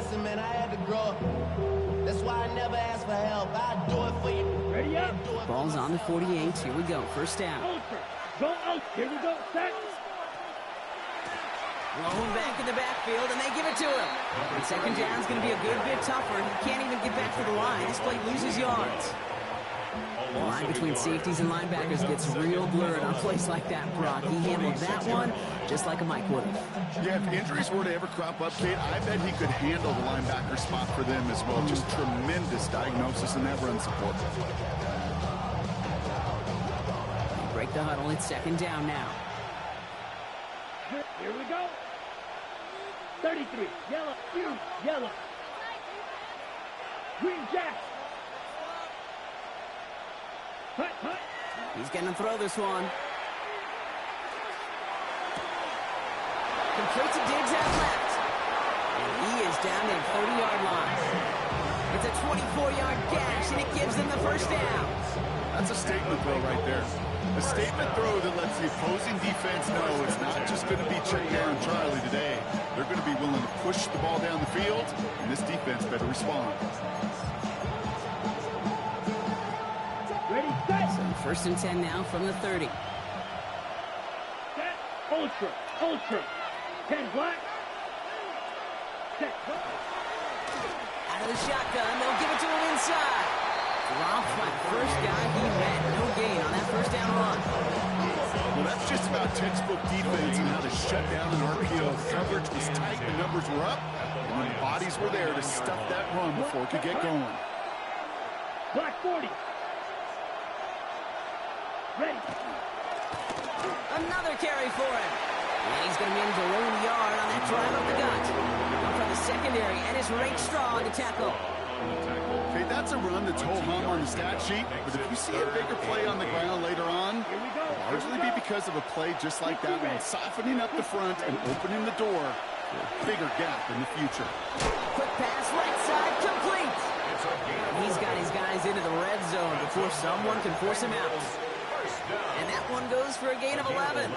lesson, man. I had to grow up. That's why I never ask for help. I do it for you. Ready up. Ball's on the 48. Here we go. First down. Ultra. Go out. Here we go. Set. Rolling back in the backfield, and they give it to him. And second down's going to be a good bit tougher. He can't even get back to the line. This play loses yards. The line between safeties and linebackers gets real blurred on plays like that, Brock. He handled that one just like a Mike would have. Yeah, if injuries were to ever crop up, Kate, I bet he could handle the linebacker spot for them as well. Just tremendous diagnosis in that run support. Break the huddle. It's second down now. Here we go. 33. Yellow. You. Yellow. Green Jack. Hut, hut. He's going to throw this one. Complete to Diggs out left. And he is down at 30-yard line. It's a 24-yard gash, and it gives them the first down. That's a statement throw right there. A statement throw that lets the opposing defense know it's not just going to be check down Charlie today. They're going to be willing to push the ball down the field, and this defense better respond. Ready, set. So first and 10 now from the 30. Set. Ultra. Ultra. 10 black. Set. Out of the shotgun, they'll give it to him inside. Dropped by the first guy he met. No gain on that first down run. Well, that's just about textbook defense and how to shut down an RPO. Coverage was tight, the numbers were up, and the bodies were there to stuff that run before it could get going. Black 40. Ready. Another carry for him. And he's going to manage a lone yard on that drive up the gut. Up from the secondary, and it's Rake Straw on the tackle. Okay, that's a run that's ho-hum on the stat sheet, but if you see a bigger play on the ground later on, it'll largely be because of a play just like that one, softening up the front and opening the door for a bigger gap in the future. Quick pass, right side, complete. He's got his guys into the red zone before someone can force him out. And that one goes for a gain of 11.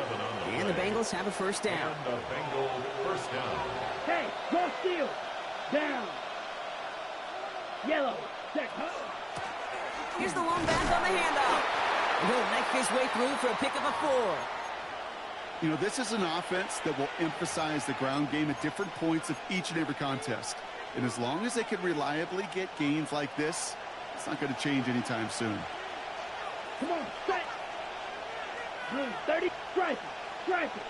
And the Bengals have a first down. Hey, go steal. Down. Yellow. Set. Here's the one back on the handoff. And he'll make his way through for a pick of a 4. You know, this is an offense that will emphasize the ground game at different points of each and every contest. And as long as they can reliably get gains like this, it's not going to change anytime soon. Come on, set. Blue 30. Strike it. Strike it.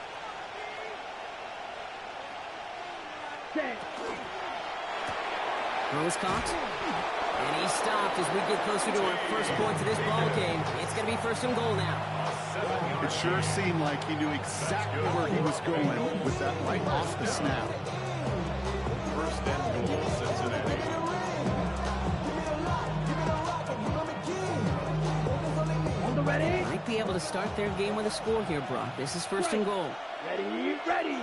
Set. Throws caught. And he stopped as we get closer to our first points of this ball game. It's going to be first and goal now. It sure seemed like he knew exactly where he was going with that right off the snap. First and goal, Cincinnati. On the ready. Might be able to start their game with a score here, Brock. This is first and goal. Ready, ready.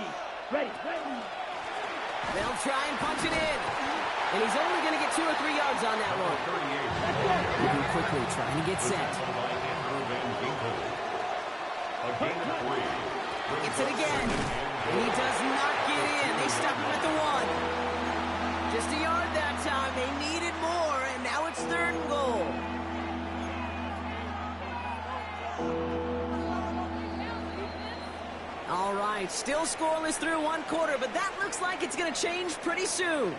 Ready, ready. They'll try and punch it in. And he's only going to get 2 or 3 yards on that one. Moving quickly, trying to get set. Gets it again. And he does not get in. They stop him at the 1. Just a yard that time. They needed more, and now it's third and goal. All right, still scoreless through 1 quarter, but that looks like it's going to change pretty soon.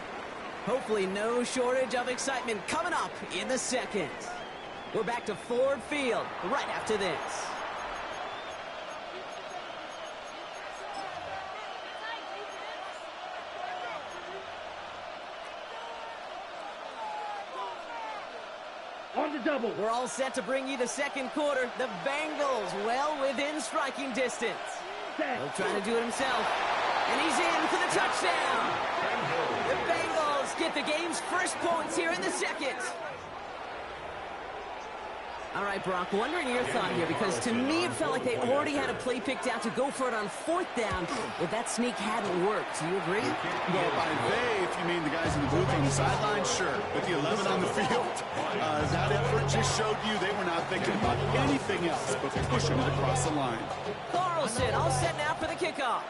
Hopefully no shortage of excitement coming up in the second. We're back to Ford Field right after this. On the double. We're all set to bring you the second quarter. The Bengals well within striking distance. He'll try to do it himself. And he's in for the touchdown. The Bengals get the game's first points here in the second. All right, Brock, wondering your thought here, because to me it felt like they already had a play picked out to go for it on 4th down, but that sneak hadn't worked. Do you agree? Well, by they, if you mean the guys in the booth on the sideline, sure. But the 11 on the field, that effort just showed you they were not thinking about anything else but pushing it across the line. Carlson all set now for the kickoff.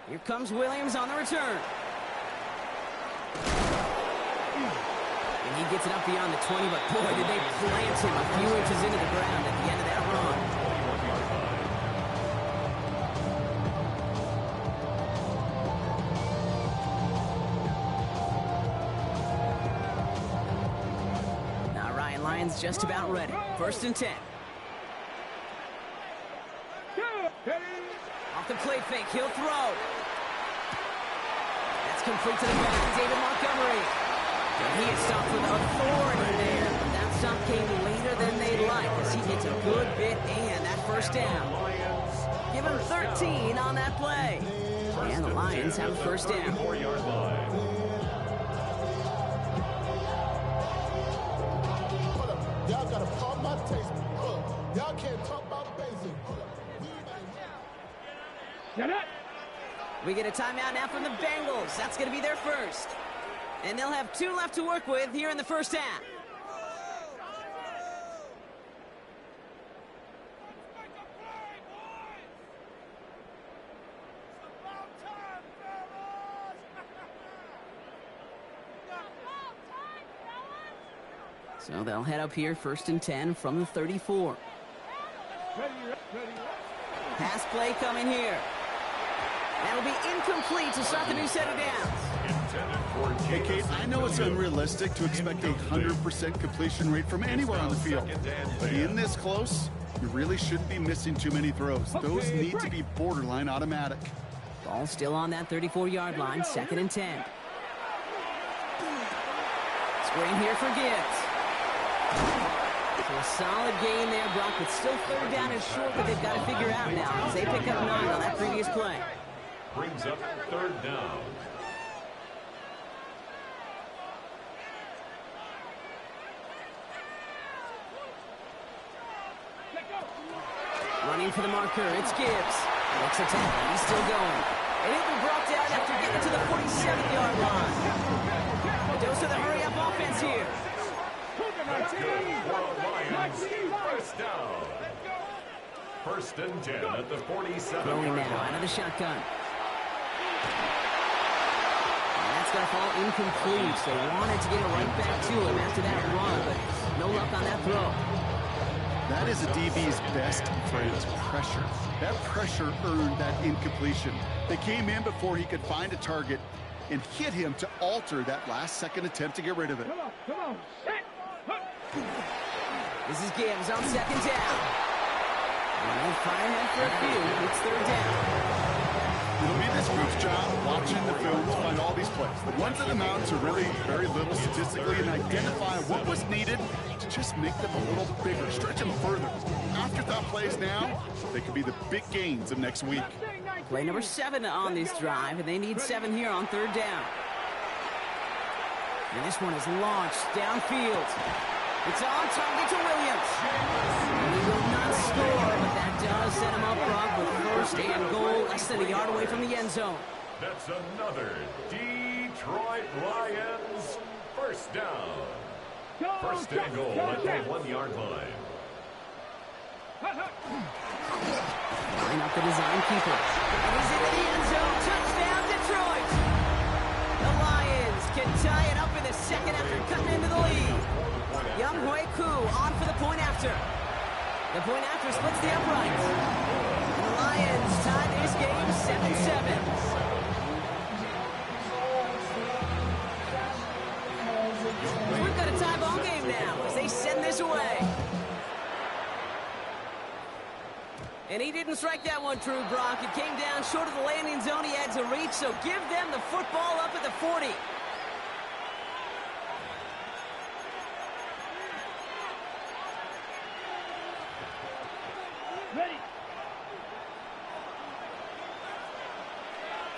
Here comes Williams on the return. And he gets it up beyond the 20, but boy, did they plant him a few inches into the ground at the end of that run. Now Ryan Lyons just about ready. 1st and 10. Off the play fake, he'll throw. That's complete to the back, David Montgomery. And he is stopped with authority there, but that stop came later than they'd like as he gets a good bit and that 1st down. Give him 13 on that play. And the Lions have a 1st down. Y'all gotta pump my taste. Y'all can't talk about basic. We get a timeout now from the Bengals. That's going to be their first. And they'll have 2 left to work with here in the 1st half. So they'll head up here 1st and 10 from the 34. Pass play coming here. That'll be incomplete to start the new set of downs. Hey, Kate, I know it's unrealistic to expect a 100% completion rate from anywhere on the field. But in this close, you really shouldn't be missing too many throws. Those need to be borderline automatic. Ball still on that 34-yard line, 2nd and 10. Screen here for Gibbs. So a solid gain there, Brock, but still 3rd down is short that they've got to figure out now as they pick up 9 on that previous play. Brings up 3rd down. Running for the marker, it's Gibbs. Looks a tackle, he's still going. And he'll be brought down after getting to the 47-yard line. A dose of the hurry-up offense here. That's good for the Lions. 1st down. 1st and 10 at the 47. Throwing now out of the shotgun. And that's going to fall incomplete. They wanted to get it right back to him after that run, but no luck on that throw. That is a DB's best friend, pressure. That pressure earned that incompletion. They came in before he could find a target and hit him to alter that last-second attempt to get rid of it. Come on. This is Gibbs on 2nd down. And they'll fire him for a few. It's 3rd down. It'll be this group's job watching the film to find all these plays. The ones that amount to really very little statistically and identify what was needed to just make them a little bigger, stretch them further. Afterthought plays now, they could be the big gains of next week. Play number 7 on this drive, and they need 7 here on 3rd down. And this one is launched downfield. It's on target to Williams. And he will not score, but that does set him up, Brock, with 1st and goal, less than a yard away from the end zone. That's another Detroit Lions 1st down. 1st and goal at the 1-yard line. Line up the design keeper. And he's into the end zone. Touchdown, Detroit. The Lions can tie it up in the 2nd after cutting into the lead. Young Hui Koo on for the point after. The point after splits the uprights. And the Lions tie this game 7-7. We've got a tie ball game now as they send this away. And he didn't strike that one true, Brock. It came down short of the landing zone. He had to reach, so give them the football up at the 40. Ready.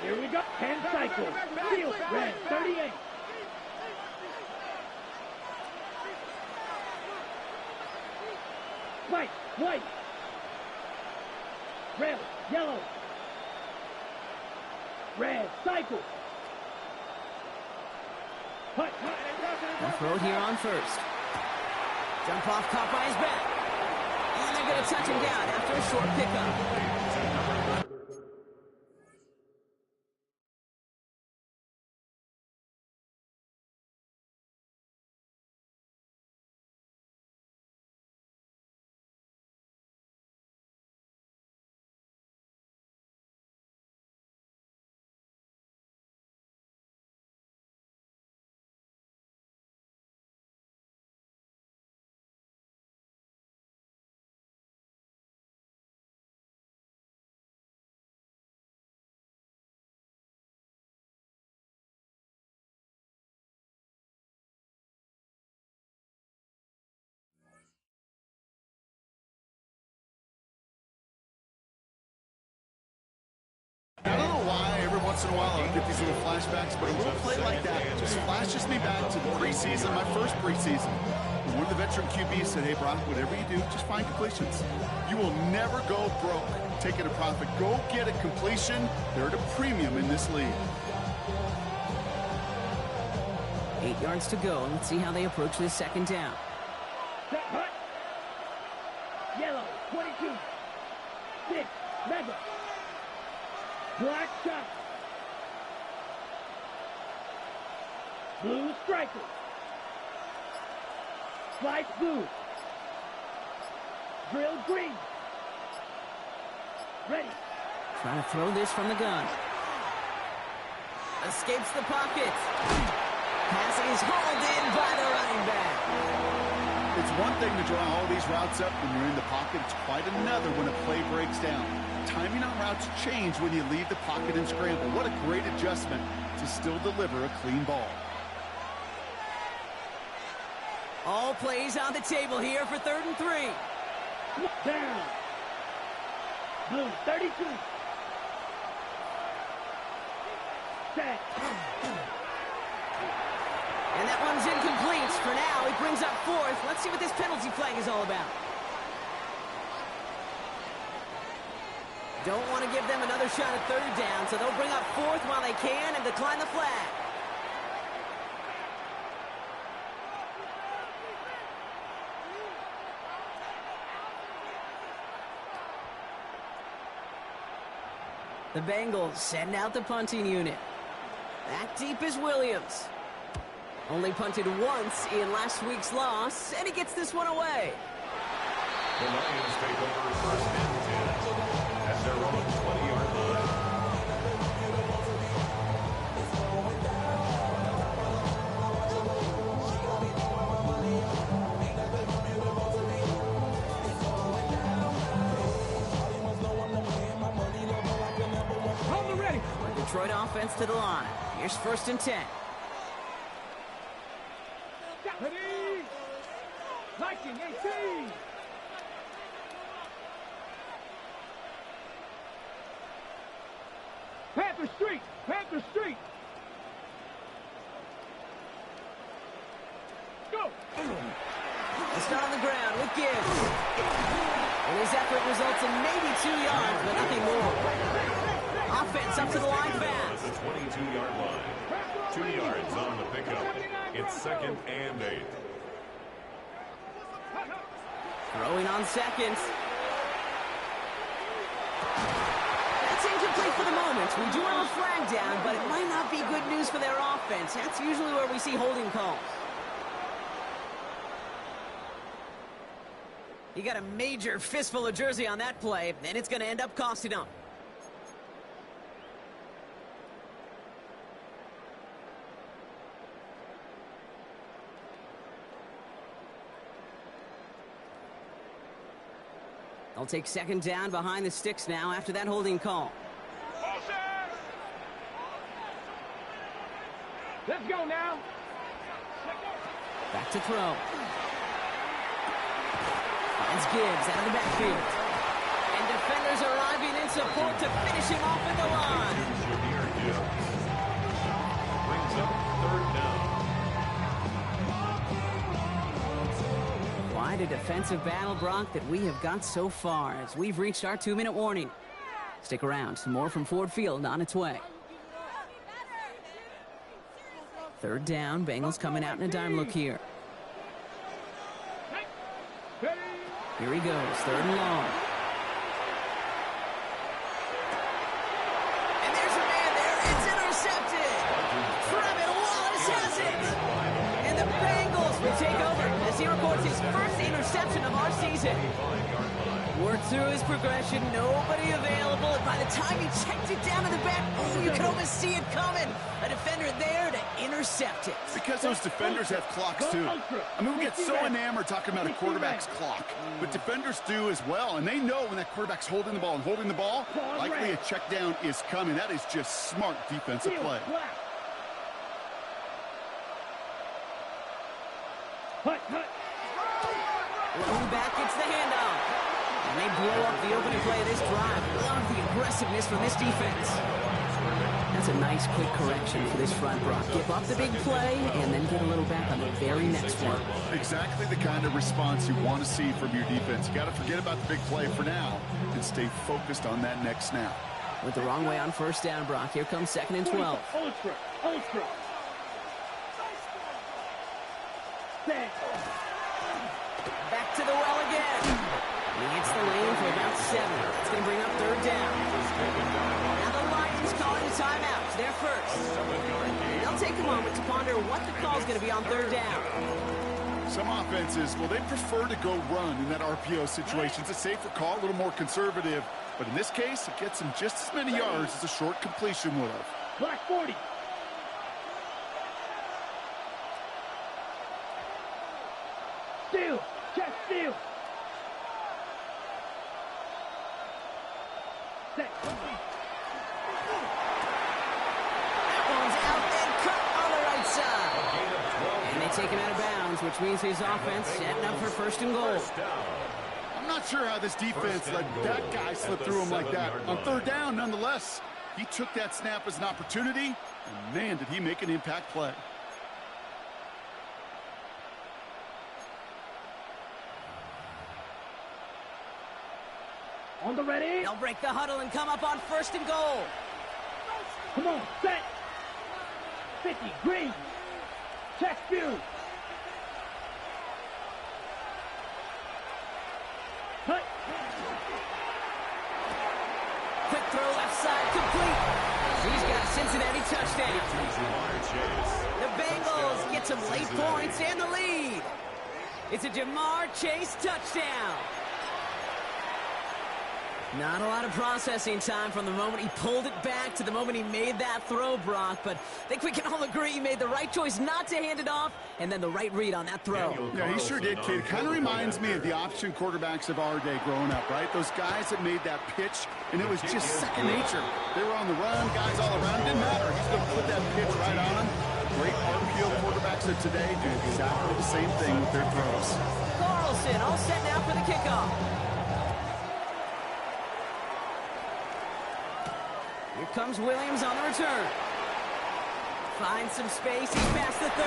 Here we go. 10 cycles. Field red 38. White. Red, yellow. Red, cycle. Hut. They'll throw it here on 1st. Jump off, caught by his back. And they're going to touch him down after a short pickup. once in a while I'll get these little flashbacks, but a little play like that just flashes me back to the preseason, my first preseason. One of the veteran QBs said, hey, Brock, whatever you do, just find completions. You will never go broke taking a profit. Go get a completion. They're at a premium in this league. 8 yards to go. Let's see how they approach this second down. Set, hut. Yellow, 22. 6, mega. Black shot. Blue striker. Slice blue. Drill green. Ready. Trying to throw this from the gun. Escapes the pocket. Pass is hauled in by the running back. It's one thing to draw all these routes up when you're in the pocket. It's quite another when a play breaks down. Timing on routes change when you leave the pocket and scramble. What a great adjustment to still deliver a clean ball. All plays on the table here for 3rd and 3. Down. Blue, 32. Set. And that one's incomplete. For now, it brings up 4th. Let's see what this penalty flag is all about. Don't want to give them another shot at 3rd down, so they'll bring up 4th while they can and decline the flag. The Bengals send out the punting unit. Back deep is Williams. Only punted once in last week's loss, and he gets this one away. The Lions take over 1st and 10 at their own 20-yard line. Ready. Detroit offense to the line. Here's 1st and 10. Ready. Liking 18. Panther Street. Panther Street. Go. The start on the ground with Gibbs. And his effort results in maybe 2 yards, but nothing more. Offense up to the line fast. The 22-yard line. 2 yards on the pickup. It's 2nd and 8. Throwing on 2nd. That's incomplete for the moment. We do have a flag down, but it might not be good news for their offense. That's usually where we see holding calls. He got a major fistful of jersey on that play, and it's going to end up costing him. They'll take 2nd down behind the sticks now after that holding call. Let's go now. Back to throw. Finds Gibbs out of the backfield. And defenders arriving in support to finish him off at the line. Brings up 3rd down. Quite a defensive battle, Brock, that we have got so far as we've reached our 2-minute warning. Stick around. Some more from Ford Field on its way. 3rd down. Bengals coming out in a dime look here. Here he goes. 3rd and long. And there's a man there. It's intercepted. Trevin Wallace has it. And the Bengals will take over as he records his first interception of our season. Worked through his progression, nobody available, and by the time he checked it down to the back, you could almost see it coming. A defender there to intercept it. Because those defenders have clocks too. I mean, we get so enamored talking about a quarterback's clock, but defenders do as well, and they know when that quarterback's holding the ball, likely a check down is coming. That is just smart defensive play. Running back gets the handoff. And they blow up the opening play of this drive. Love the aggressiveness from this defense. That's a nice quick correction for this front, Brock. Give up the big play and then get a little back on the very next one. Exactly the kind of response you want to see from your defense. You got to forget about the big play for now and stay focused on that next snap. Went the wrong way on first down, Brock. Here comes 2nd and 12. Back to the well again. He hits the lane for about 7. It's going to bring up 3rd down. Now the Lions calling a timeout. They're first. And they'll take a moment to ponder what the call is going to be on 3rd down. Some offenses, well, they prefer to go run in that RPO situation. It's a safer call, a little more conservative. But in this case, it gets him just as many yards as a short completion would have. Black 40. Steal. Check steal. Set. That one's out and cut on the right side. And they take him out of bounds, which means his offense setting up for 1st and goal. I'm not sure how this defense let that guy slip through him like that. On 3rd down, nonetheless, he took that snap as an opportunity, and man, did he make an impact play. On the ready. They'll break the huddle and come up on 1st and goal. Come on, set. 50, green. Check view. Cut. Quick throw left side, complete. He's got a Cincinnati touchdown. The Bengals get some late points and the lead. It's a Jamar Chase touchdown. Not a lot of processing time from the moment he pulled it back to the moment he made that throw, Brock. But I think we can all agree he made the right choice not to hand it off and then the right read on that throw. Yeah, he sure did, kid. Kind of reminds me of the option quarterbacks of our day growing up, right? Those guys that made that pitch, and it was just second nature. They were on the run, guys all around. Didn't matter. He's going to put that pitch right on him. Great RPO quarterbacks of today do exactly the same thing with their throws. Carlson all set now for the kickoff. Here comes Williams on the return. Finds some space. He's past the 30.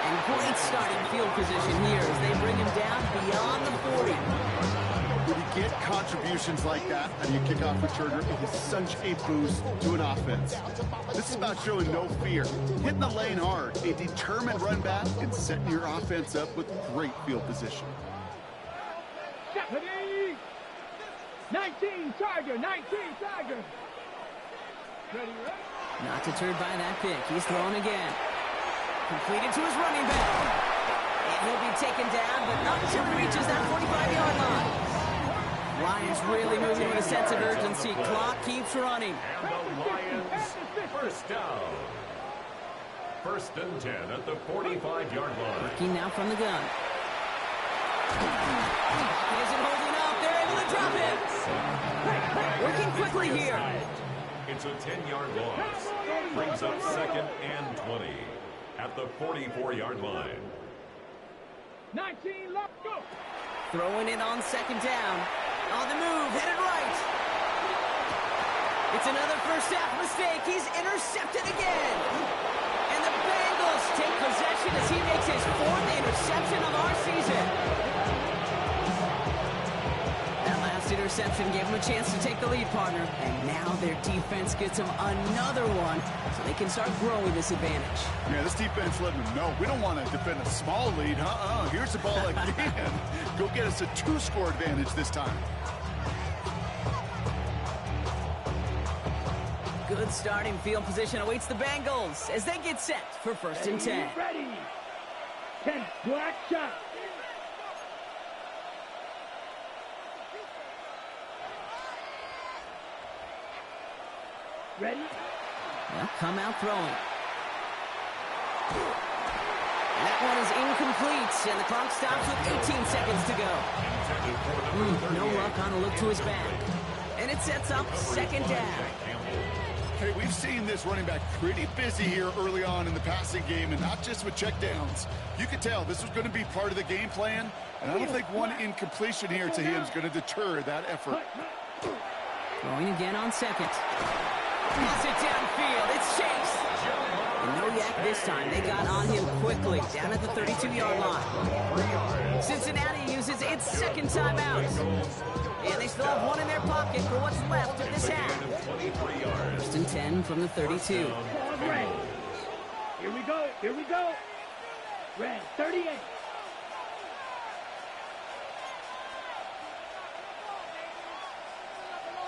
And great starting field position here as they bring him down beyond the 40. When you get contributions like that out of your kickoff returner, it is such a boost to an offense. This is about showing no fear, hitting the lane hard, a determined run back, and setting your offense up with great field position. 19 Tiger, 19 Tiger. Not deterred by that pick. He's throwing again. Completed to his running back. And he'll be taken down, but not until he reaches that 45-yard line. Lions really moving with a sense of urgency. Clock keeps running. And the Lions, 1st down. 1st and 10 at the 45-yard line. Working now from the gun. He isn't holding up. They're able to drop him. Working quickly here. It's a 10-yard loss. Brings up 2nd and 20 at the 44-yard line. 19, let's go. Throwing it on 2nd down. On the move, headed right. It's another first half mistake. He's intercepted again. And the Bengals take possession as he makes his 4th interception of our season. That last interception gave him a chance to take the lead, partner. And now their defense gets them another one so they can start growing this advantage. Yeah, this defense letting them know we don't want to defend a small lead. Here's the ball again. Go get us a 2-score advantage this time. Good starting field position awaits the Bengals as they get set for 1st and 10. Ready. 10, black shot. Ready? They'll come out throwing. That one is incomplete, and the clock stops with 18 seconds to go. No luck on a look to his back. And it sets up 2nd down. Hey, we've seen this running back pretty busy here early on in the passing game, and not just with checkdowns. You could tell this was going to be part of the game plan, and I don't think one incompletion here to him is going to deter that effort. Throwing again on 2nd. pass it downfield. It's Chase. And no yak this time. They got on him quickly, down at the 32-yard line. Cincinnati uses its second timeout. And they still have one in their pocket for what's left of this half. 1st and 10 from the 32. Here we go. Here we go. Red, 38.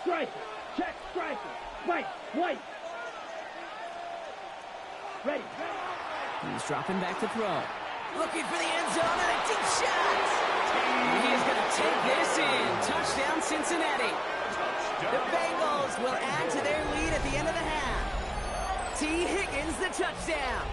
Striker. Check striker. White. White. Ready. He's dropping back to throw. Looking for the end zone and a deep shot. He is going to take this in. Touchdown, Cincinnati. The Bengals will add to their lead at the end of the half. T. Higgins, the touchdown.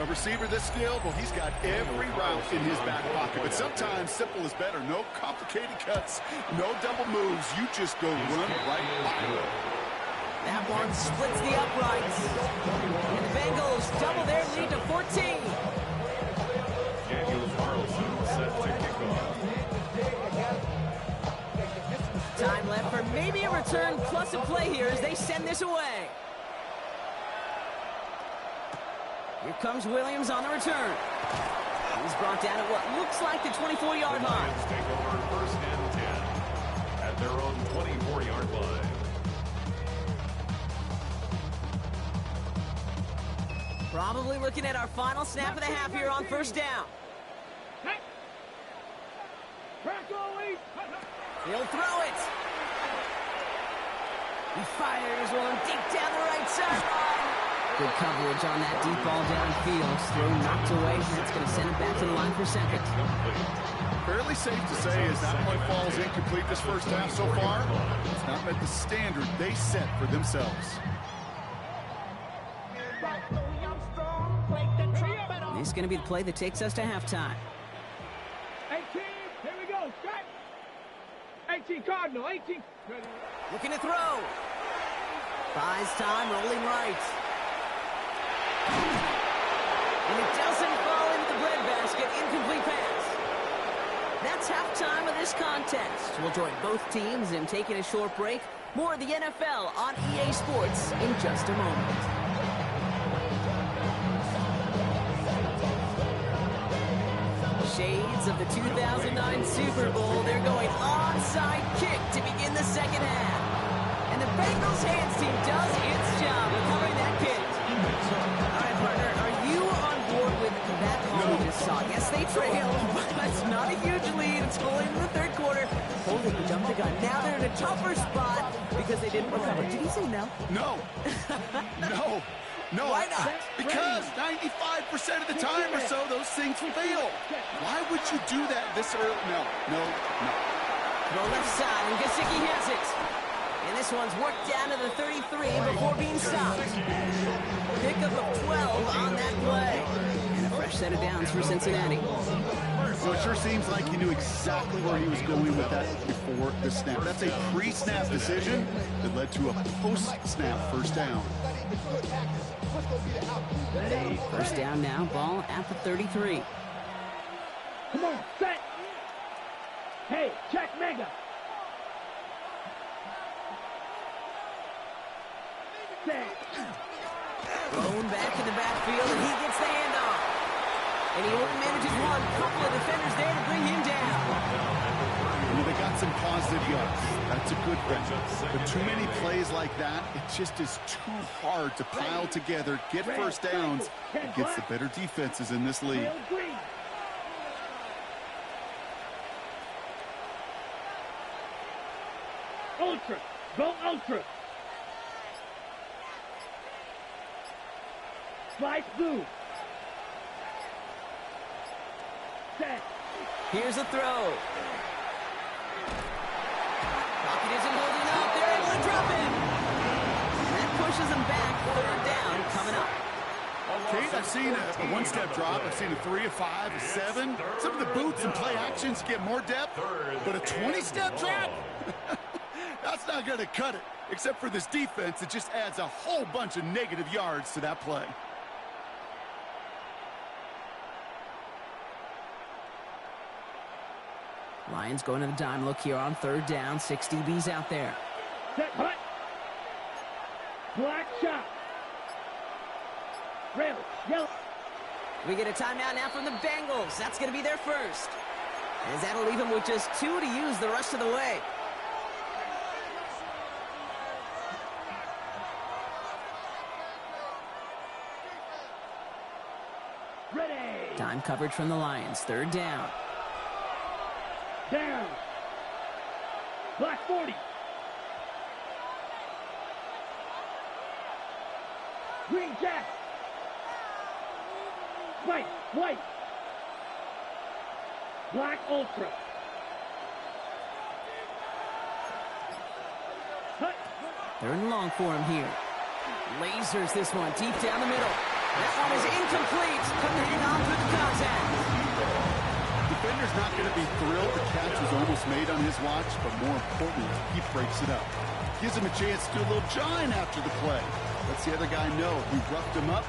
A receiver this skilled, well, he's got every route in his back pocket. But sometimes simple is better. No complicated cuts, no double moves. You just go run right by it. That one splits the uprights. And the Bengals double their lead to 14. Daniel Carlson set to kick off. Time left for maybe a return plus a play here as they send this away. Here comes Williams on the return. He's brought down at what looks like the 24-yard line. Lions take over 1st and 10 at their own 24-yard line. Probably looking at our final snap of the half here on 1st down. He'll throw it. He fires one deep down the right sideline. Good coverage on that deep ball downfield. Throw knocked away. That's going to send it back to the line for second. Fairly safe to say as that play falls incomplete this first half so far, it's not met the standard they set for themselves. This is going to be the play that takes us to halftime. 18, here we go, strike. 18, Cardinal, 18. Looking to throw. Buys time, rolling right. And it doesn't fall into the breadbasket. Incomplete pass. That's halftime of this contest. We'll join both teams in taking a short break. More of the NFL on EA Sports in just a moment. Shades of the 2009 Super Bowl. They're going onside kick to begin the second half. And the Bengals hands team does its job recovering that kick. All right, partner, are you on board with that call we just saw? Yes, they trailed, but it's not a huge lead. It's going into the 3rd quarter. Holding the jump the gun. Now they're in a tougher spot because they didn't recover. Did he say no? No. No. No. Why not? Because 95% of the time or so, those things fail. Why would you do that this early? No. Throw left side, and Gesicki has it. And this one's worked down to the 33 before being stopped. Pickup of 12 on that play. And a fresh set of downs for Cincinnati. So it sure seems like he knew exactly where he was going with that before the snap. That's a pre-snap decision that led to a post-snap 1st down. 1st down now, ball at the 33. Come on, set. Hey, check mega. Set. Thrown back in the backfield, and he gets the handoff. And he only manages one. Couple of defenders there to bring him down. Well, they got some positive yards. That's a good thing. But too many plays like that, it just is too hard to pile together, get 1st downs, against the better defenses in this league. Ultra. Go ultra. Slice blue. Set. Here's a throw. Pocket isn't holding up. They're able to drop him. And that pushes him back. 3rd down coming up. Kate, I've seen a one-step drop. I've seen a 3, a 5, a 7. Some of the boots and play actions get more depth. But a 20-step drop? That's not going to cut it. Except for this defense, it just adds a whole bunch of negative yards to that play. Lions going to the dime look here on 3rd down. 6 DBs out there. Set, hut. Black shot. Red, yellow. We get a timeout now from the Bengals. That's going to be their first. As that'll leave them with just 2 to use the rest of the way. Ready. Time coverage from the Lions. 3rd down. Down. Black 40. Green jack. White. Black ultra. Hut. 3rd and long for him here. Lasers this one deep down the middle. That one is incomplete. Couldn't hang on through the contact. Defender's not going to be thrilled the catch was almost made on his watch, but more importantly, he breaks it up. Gives him a chance to do a little jawing after the play. Lets the other guy know he roughed him up.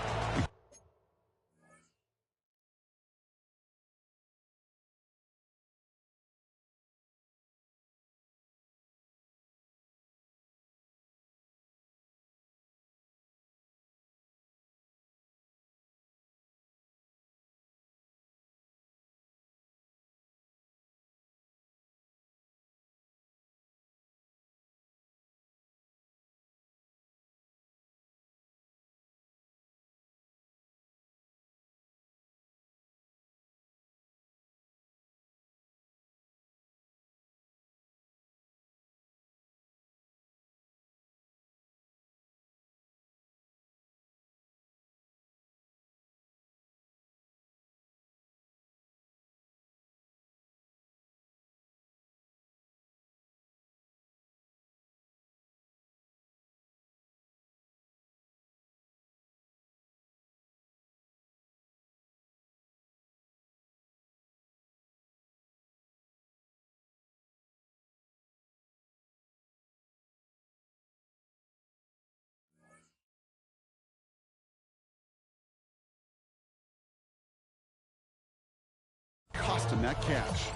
Cost him that catch.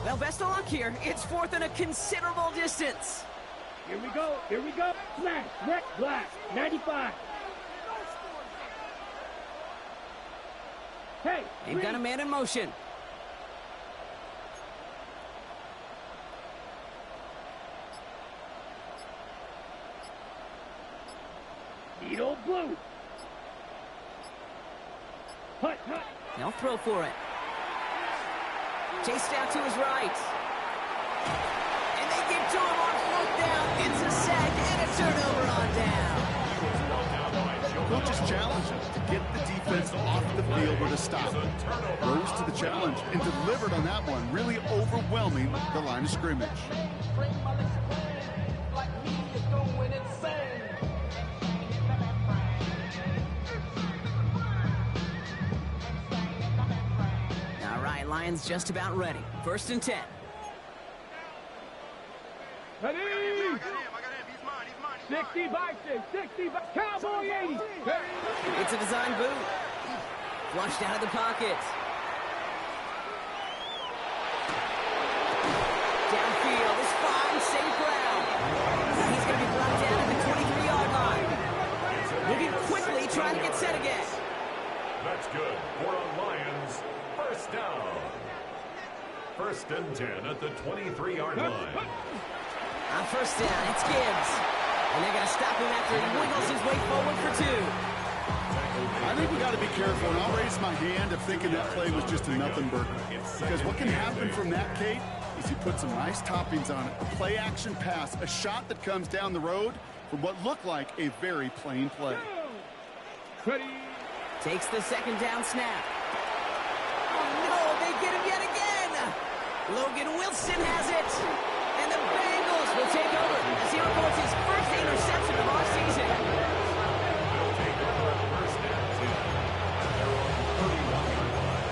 Well, best of luck here. It's 4th and a considerable distance. Here we go. Smash. Red, black. 95. Hey. They've got a man in motion. Needle blue. Hut. They'll throw for it. Chased out to his right. And they get to him on 4th down. It's a sack and a turnover on down. Coach's challenge to get the defense off the field with a stop. Rose to the challenge and delivered on that one, really overwhelming the line of scrimmage. Lions just about ready. 1st and 10. Ready? 60 by 60 by Cowboy 80. It's a design boot. Flushed out of the pocket. Downfield is fine, safe ground. He's going to be brought down at the 23-yard line. Moving quickly, trying to get set again. That's good for a Lions 1st down. 1st and 10 at the 23-yard line. On 1st down, it's Gibbs. And they're going to stop him after he wiggles his way forward for 2. I think we got to be careful, and I'll raise my hand if thinking that play was just a nothing burger. Because what can happen from that, Kate, is you put some nice toppings on it. A play-action pass, a shot that comes down the road from what looked like a very plain play. Ready? Takes the 2nd down snap. Oh, no, they get him yet again. Logan Wilson has it. And the Bengals will take over as he records his first interception of our season. They'll take over at 1st and 10. They're on the 31-yard line.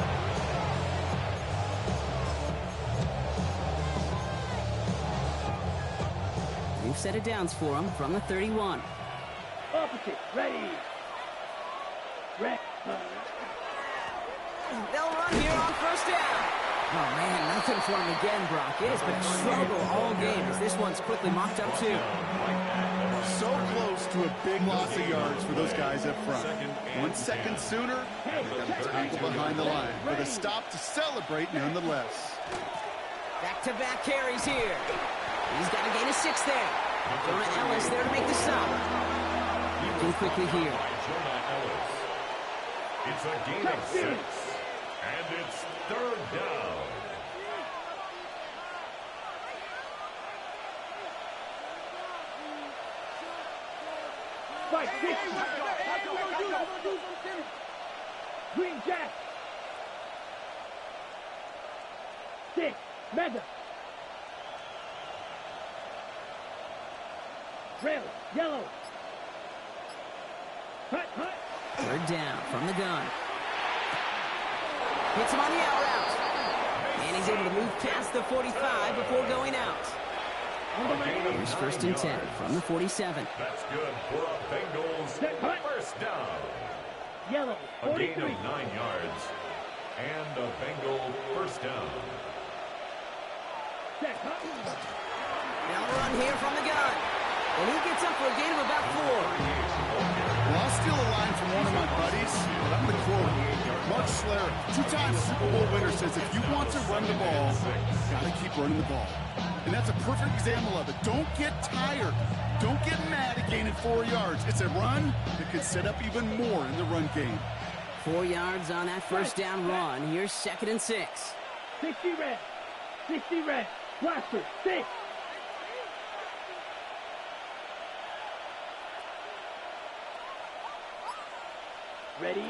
New set of downs for him from the 31. Opposite. Ready. They'll run here on 1st down. Oh, man, nothing for him again, Brock. It has been a struggle all game as this one's quickly mocked up, too. So close to a big loss of yards for those guys up front. 1 second sooner, they got a tackle behind the line, but a stop to celebrate nonetheless. Back-to-back carries here. He's got a gain of 6 there. Jonah Ellis there to make the stop. Looking quickly here. It's a gain of 6, and it's 3rd down. Fight, Green Jack. 6, Mega. Red, yellow. Hut. 3rd down from the gun. Hits him on the out route. And he's able to move past the 45 before going out. Here's 1st and 10 from the 47. That's good for a Bengals 1st down. Yellow, A 43. gain of 9 yards. And a Bengal 1st down. Now a run here from the gun. And he gets up for a gain of about 4. Well, I'll steal a line from one of my buddies, but I'm the quote. Mark Schlereth, 2-time Super Bowl winner, says if you want to run the ball, you got to keep running the ball. And that's a perfect example of it. Don't get tired. Don't get mad at gaining 4 yards. It's a run that could set up even more in the run game. 4 yards on that 1st down run. Here's 2nd and 6. 60 red. 60 red. Blaster, 6. Ready?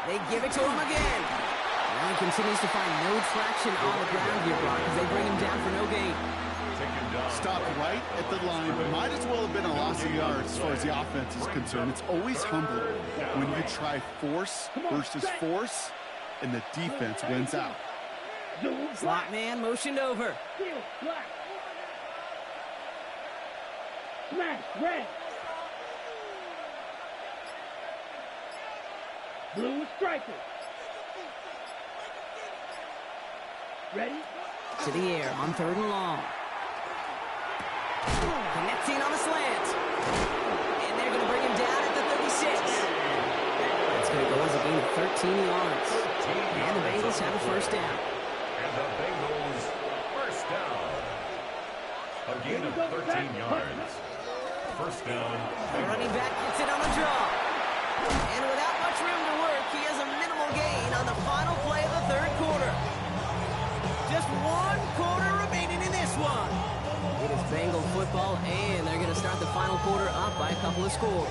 They give it to him again. Now he continues to find no traction on the ground here, Brock, as they bring him down for no gain. Stopped right at the line, but might as well have been a loss of yards as far as the offense is concerned. It's always humbling when you try force versus force, and the defense wins out. Slot man motioned over. Black. Smash, red. Blue striker. Ready? To the air on 3rd and long. Connecting on the slant. And they're going to bring him down at the 36. That's going to go as a gain of 13 yards. And the Bengals have a 1st down. And the Bengals 1st down. A gain of 13 yards. 1st down. The running back gets it on the draw. And without much room to work, he has a minimal gain on the final play of the 3rd quarter. Just 1 quarter remaining in this one. It is Bengal football, and they're going to start the final quarter up by a couple of scores.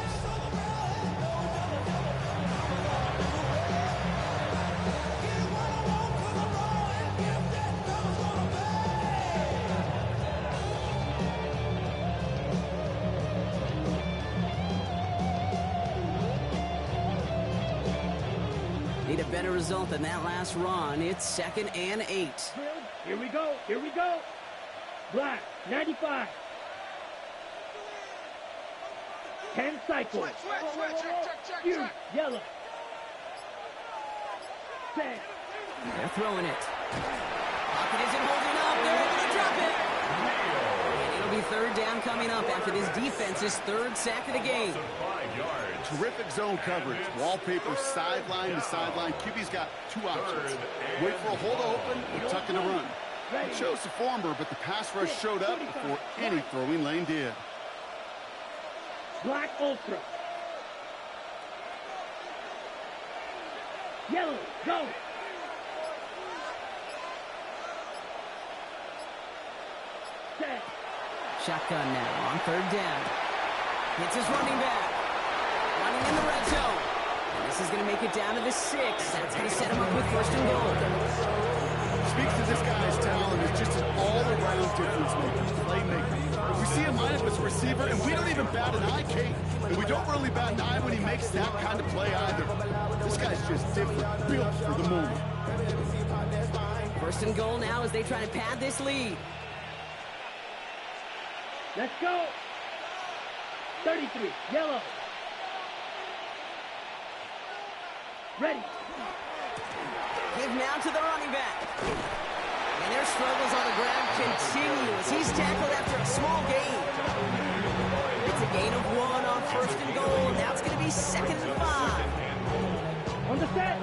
Need a better result than that last run. It's 2nd and 8. Here we go. Here we go. Black, 95. 10 cycles. You, yellow. 10. They're throwing it. Pocket isn't holding up. They're able to drop it. And it'll be 3rd down coming up after this defense's 3rd sack of the game. 5 yards. Terrific zone coverage. Wallpaper sideline to sideline. QB's got 2 options. Wait for a hole to open or tuck in a run. It shows the former, but the pass rush showed up before any throwing lane did. Black Ultra. Yellow, go. Set. Shotgun now on 3rd down. Hits his running back. Running in the red zone. And this is going to make it down to the 6. That's going to set him up with 1st and goal. Speaks to this guy's talent as just an all-around difference maker, playmaker. We see him line up as a receiver, and we don't even bat an eye, Kate. And we don't really bat an eye when he makes that kind of play either. This guy's just different, built for the moment. 1st and goal now as they try to pad this lead. Let's go. 33, yellow. Ready. Gives give now to the running back. And their struggles on the ground continue as he's tackled after a small gain. It's a gain of 1 on 1st and goal. Now it's going to be 2nd and 5. On the set.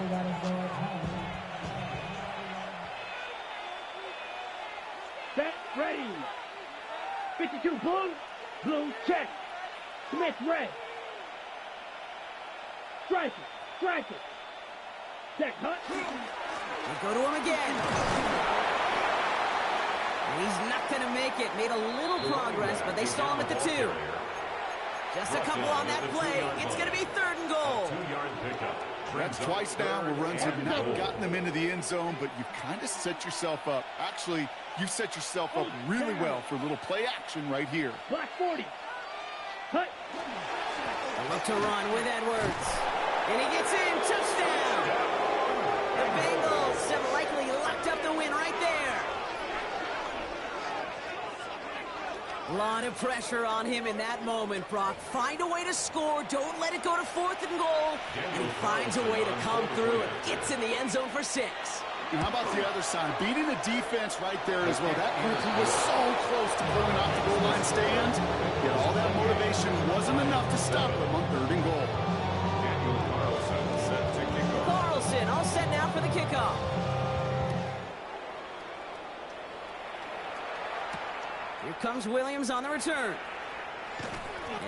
Set, ready. 52, blue. Blue, check. Smith, red. Strike it. Strike it. Check, Hunt. They go to him again. And he's not going to make it. Made a little progress, but they stall him at the 2. Just a couple on that play. It's going to be 3rd and goal. 2-yard pickup. That's twice now where runs have not gotten them into the end zone, but you've kind of set yourself up. Actually, you've set yourself up really well for a little play action right here. Black 40. Hunt. A look to run with Edwards. And he gets in. Touchdown. The Bengals have likely locked up the win right there. A lot of pressure on him in that moment, Brock. Find a way to score. Don't let it go to 4th and goal. And he finds a way to come through and gets in the end zone for 6. And how about the other side? Beating the defense right there as well. That group was so close to pulling off the goal line stand. Yet all that motivation wasn't enough to stop them on 3rd and goal. Carlson set to kick off. Carlson all set now for the kickoff. Here comes Williams on the return.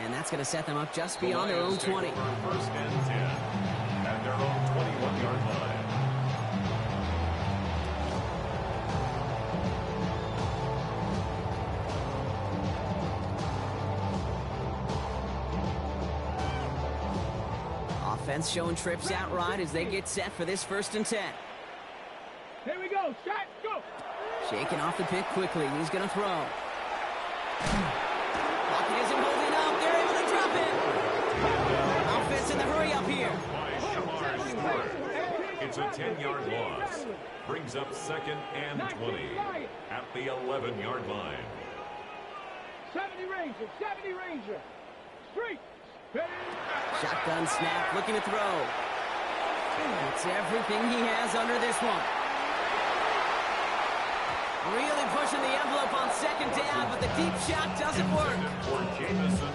And that's going to set them up just beyond their own 20. 1st and 10 at their own 21-yard line. Offense showing trips out right as they get set for this 1st and 10. Here we go. Shot, go. Shaking off the pick quickly. He's going to throw. Pocket isn't holding up. They're able to drop it. Offense in the hurry up here. It's a 10-yard loss. Brings up 2nd and 20 at the 11-yard line. 70 Ranger. 70 Ranger. Street. Shotgun snap, looking to throw. It's everything he has under this one. Really pushing the envelope on 2nd down, but the deep shot doesn't work.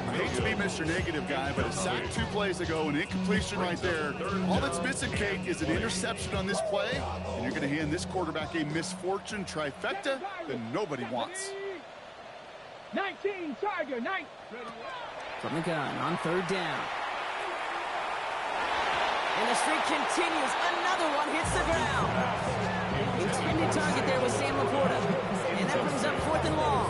I hate to be Mr. Negative guy, but a sack 2 plays ago, an incompletion right there. All that's missing, Kate, is an interception on this play, and you're going to hand this quarterback a misfortune trifecta that nobody wants. 19, Tiger, 9. From the gun on 3rd down. And the streak continues. Another one hits the ground. Intended target there was Sam Laporta. And that brings up 4th and long.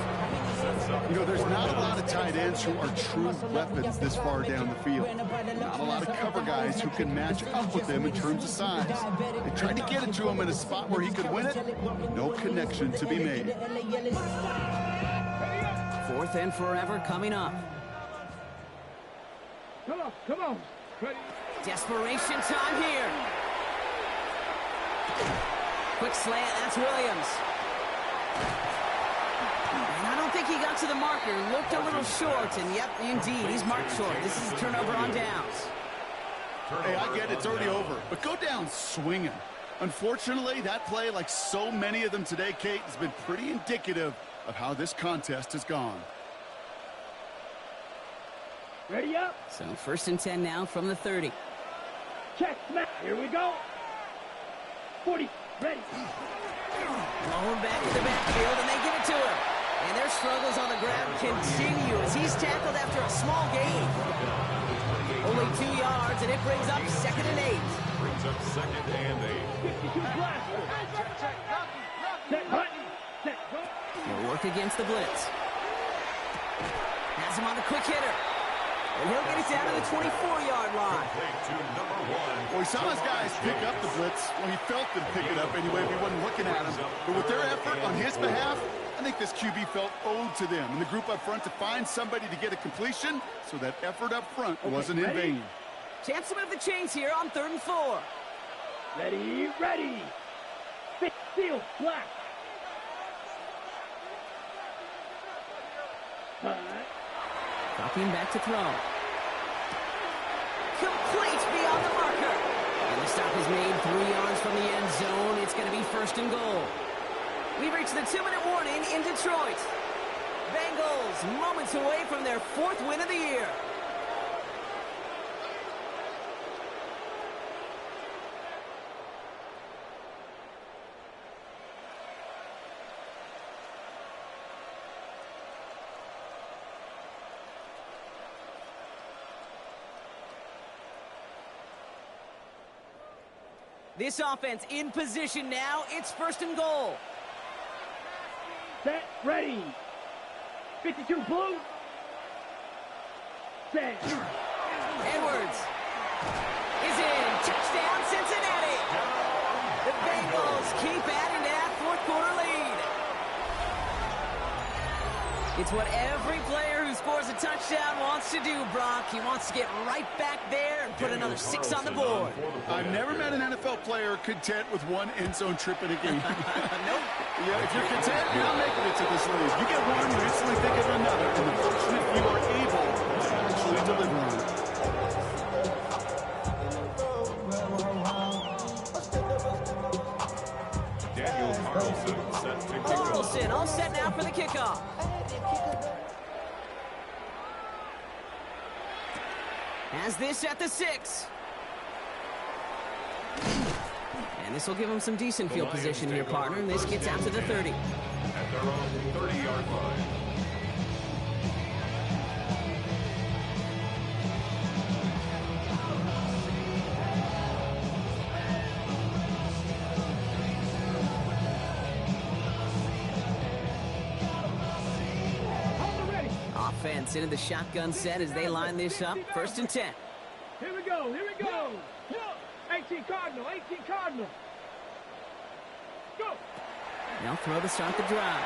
You know, there's not a lot of tight ends who are true weapons this far down the field. Not a lot of cover guys who can match up with them in terms of size. They tried to get it to him in a spot where he could win it. No connection to be made. 4th and forever coming up. Come on, come on. Ready. Desperation time here. Quick slant, that's Williams. And I don't think he got to the marker. Looked a little short, and yep, indeed, he's marked short. This is a turnover on downs. Hey, I get it, it's already over, but go down swinging. Unfortunately, that play, like so many of them today, Kate, has been pretty indicative of how this contest has gone. Ready up. So 1st and 10 now from the 30. Check, smack. Here we go. 40. Ready. Blown back to the backfield, and they give it to him. And their struggles on the ground continue as he's tackled after a small gain. Only 2 yards, and it brings up 2nd and 8. Brings up 2nd and 8. 52 blaster. Set, button. Set, go. He'll work against the blitz. Has him on the quick hitter. And he'll get it down to the 24-yard line. Well, he saw his guys pick up the blitz. Well, he felt them pick it up anyway if he wasn't looking at him. But with their effort on his behalf, I think this QB felt owed to them and the group up front to find somebody to get a completion, so that effort up front wasn't in vain. Chance to move the chains here on 3rd and 4. Ready, ready. Fifth field, black. Dropping back to throw. Complete beyond the marker. And the stop is made 3 yards from the end zone. It's going to be first and goal. We've reached the 2-minute warning in Detroit. Bengals moments away from their 4th win of the year. This offense in position now. It's first and goal. Set, ready. 52 blue. Set. Edwards is in. Touchdown, Cincinnati. The Bengals keep adding to that 4th quarter lead. It's what every player who scores a touchdown wants to do, Brock. He wants to get right back there and put another 6 on the board. I've never met an NFL player content with 1 end zone trip in a game. Nope. Yeah, if you're content, you're not making it to this league. You get one, you instantly think of another, and the fortunate few are able to actually deliver on it. Daniel Carlson set to kick off. Carlson all set now for the kickoff. Has this at the 6. And this will give him some decent field position here, partner. And this gets out to the 30. At their own 30-yard line. Offense into the shotgun set as they line this up. First and 10. Here we go, here we go. 18 Cardinal, 18 Cardinal. Go. They'll throw to start the drive.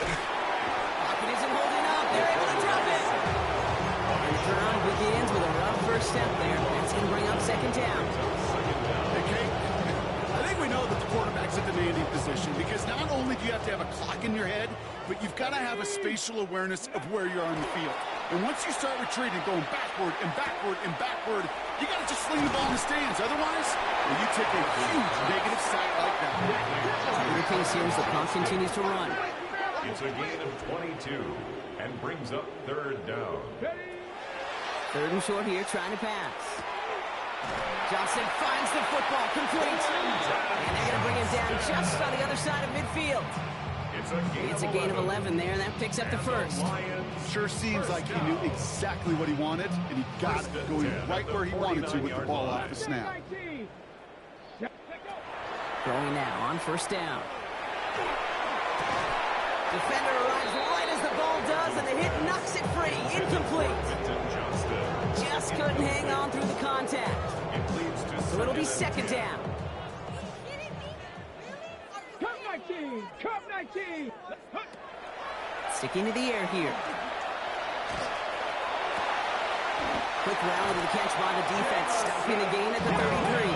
Pocket isn't holding up. They're able to drop it. And the drive begins with a rough first step there. That's going to bring up second down. Okay, I think we know that the quarterback's in demanding position because not only do you have to have a clock in your head, but you've got to have a spatial awareness of where you're on the field. And once you start retreating, going backward and backward and backward, you got to just sling the ball in the stands. Otherwise, well, you take a huge negative sack like that. In the case here as the clock continues to run. It's a gain of 22 and brings up 3rd down. 3rd and short here, trying to pass. Johnson finds the football, complete. And they're going to bring him down just on the other side of midfield. It's a gain of 11 there, and that picks up the first. Sure seems like he knew exactly what he wanted, and he got it going right where he wanted to with the ball off the snap. Throwing now on first down. Defender arrives right as the ball does, and the hit knocks it free. Incomplete. Just couldn't hang on through the contact. So it'll be second down. Cup 19! Sticking to the air here. Quick rally to the catch by the defense, stopping the gain at the 33.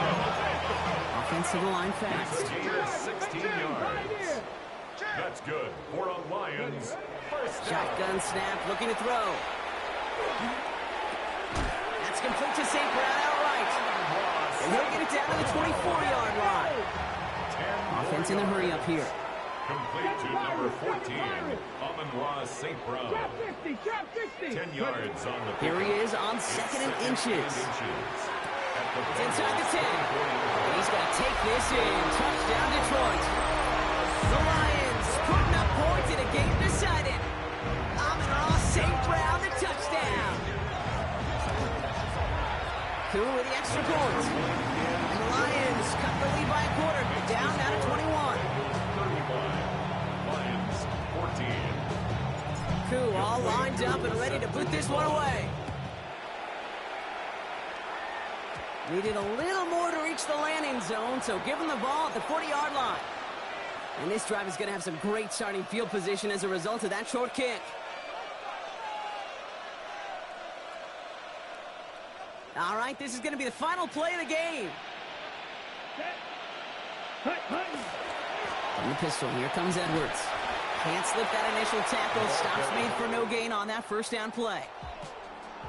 Offense to the line fast. 16 yards. That's good for a Lions. Shotgun snap, looking to throw. That's complete to St. Brown outright. And he'll get it down to the 24-yard line. Offense in the hurry up here. Complete to number 14, Amon-Ra St. Brown. 10 yards on the Here he is on 2nd and inches. It's inside the 10. And he's going to take this in. Touchdown, Detroit. The Lions putting up points in a game decided. Amon-Ra St. Brown, the touchdown. Cool with the extra point. And the Lions cut the lead by a quarter. Down now to 21. 35. Lions 14. Cool all lined up and ready to put this one away. Needed a little more to reach the landing zone, so give him the ball at the 40-yard line. And this drive is going to have some great starting field position as a result of that short kick. All right, this is going to be the final play of the game. From the pistol, here comes Edwards. Can't slip that initial tackle. Stops made for no gain on that first down play.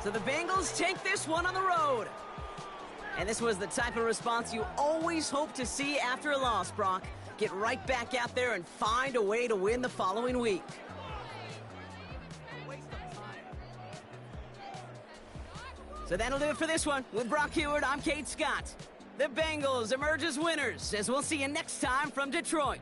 So the Bengals take this one on the road. And this was the type of response you always hope to see after a loss, Brock. Get right back out there and find a way to win the following week. So that'll do it for this one. With Brock Heward, I'm Kate Scott. The Bengals emerge as winners, as we'll see you next time from Detroit.